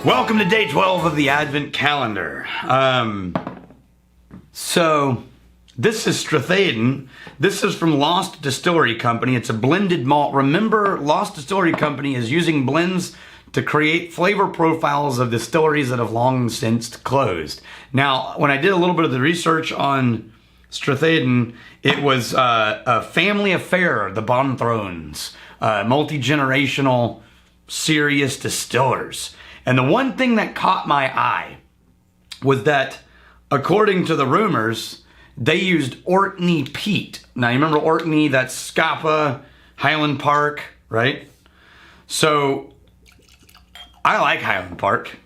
Welcome to day 12 of the Advent calendar. So this is Stratheden. This is from Lost Distillery Company. It's a blended malt. Remember, Lost Distillery Company is using blends to create flavor profiles of distilleries that have long since closed. Now, when I did a little bit of the research on Stratheden, it was a family affair, the Bonthrones, multi-generational, serious distillers. And the one thing that caught my eye was that, according to the rumors, they used Orkney peat. Now, you remember Orkney, that's Scapa, Highland Park, right? So, I like Highland Park,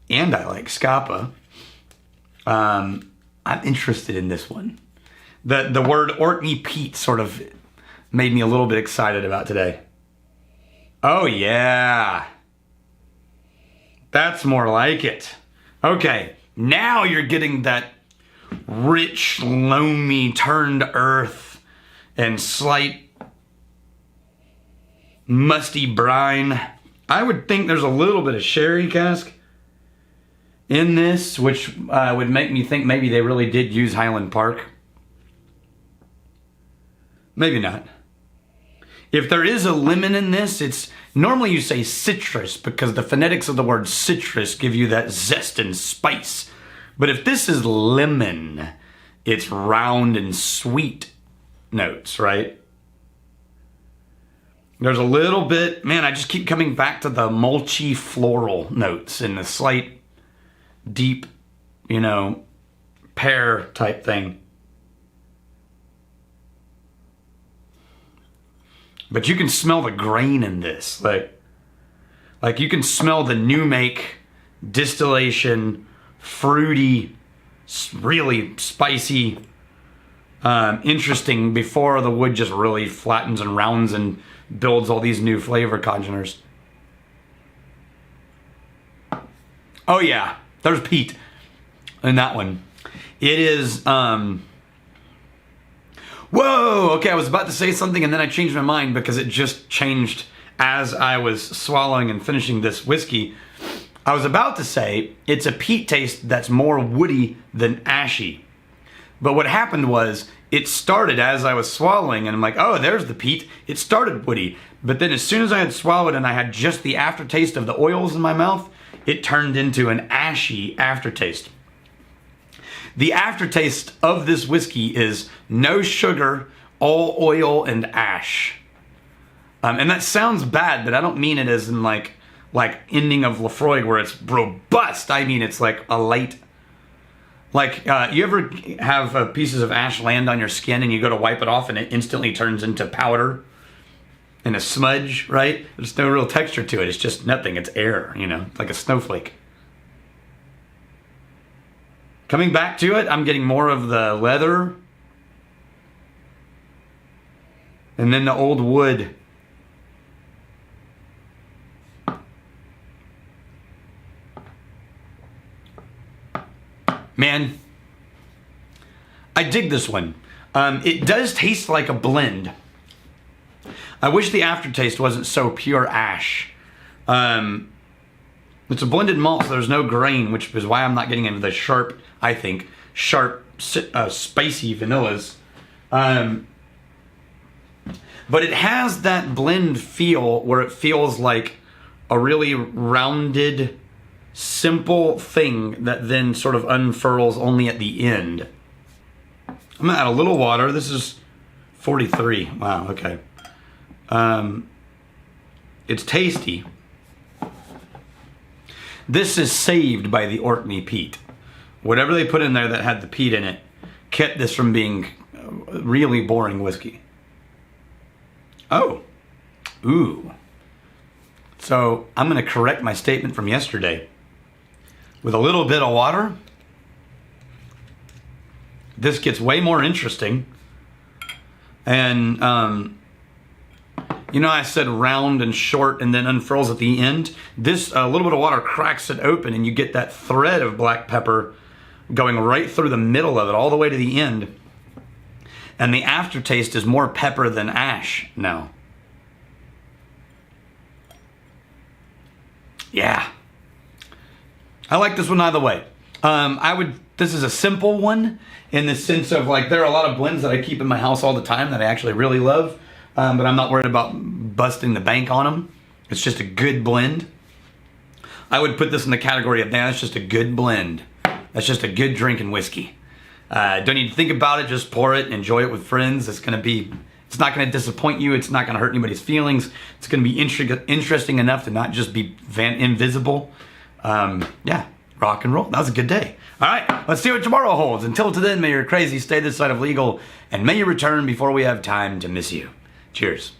and I like Scapa. I'm interested in this one. The word Orkney peat sort of made me a little bit excited about today. Oh, yeah. That's more like it. Okay, now you're getting that rich, loamy, turned earth and slight musty brine. I would think there's a little bit of sherry cask in this, which would make me think maybe they really did use Highland Park. Maybe not. If there is a lemon in this, it's normally you say citrus because the phonetics of the word citrus give you that zest and spice. But if this is lemon, it's round and sweet notes, right? There's a little bit, man, I just keep coming back to the mulchy floral notes and the slight deep, pear type thing. But you can smell the grain in this. Like you can smell the new make distillation, fruity, really spicy, interesting before the wood just really flattens and rounds and builds all these new flavor congeners. Oh yeah, there's peat in that one. It is, whoa, okay, I was about to say something and then I changed my mind because it just changed as I was swallowing and finishing this whiskey. I was about to say it's a peat taste that's more woody than ashy. But what happened was it started as I was swallowing and I'm like, oh, there's the peat. It started woody. But then as soon as I had swallowed and I had just the aftertaste of the oils in my mouth, it turned into an ashy aftertaste. The aftertaste of this whiskey is no sugar, all oil and ash. And that sounds bad, but I don't mean it as in like ending of Lafroig where it's robust. I mean it's like a light. Like you ever have pieces of ash land on your skin and you go to wipe it off and it instantly turns into powder and a smudge, right? There's no real texture to it. It's just nothing. It's air, like a snowflake. Coming back to it, I'm getting more of the leather. And then the old wood. Man, I dig this one. It does taste like a blend. I wish the aftertaste wasn't so pure ash. It's a blended malt, so there's no grain, which is why I'm not getting into the sharp, spicy vanillas. But it has that blend feel where it feels like a really rounded, simple thing that then sort of unfurls only at the end. I'm gonna add a little water. This is 43. Wow, okay. It's tasty. This is saved by the Orkney peat. Whatever they put in there that had the peat in it kept this from being really boring whiskey. Oh. Ooh. So I'm going to correct my statement from yesterday. With a little bit of water, this gets way more interesting. And, I said round and short and then unfurls at the end. This, a little bit of water cracks it open and you get that thread of black pepper going right through the middle of it all the way to the end. And the aftertaste is more pepper than ash now. Yeah. I like this one either way. This is a simple one in the sense of like, there are a lot of blends that I keep in my house all the time that I actually really love, but I'm not worried about busting the bank on them. It's just a good blend. I would put this in the category of, that's just a good blend. That's just a good drinking whiskey. Don't need to think about it, just pour it, enjoy it with friends. It's not going to disappoint you. It's not going to hurt anybody's feelings. It's going to be interesting enough to not just be invisible. Yeah, rock and roll. That was a good day. All right, let's see what tomorrow holds. Until then, may your crazy stay this side of legal, and may you return before we have time to miss you. Cheers.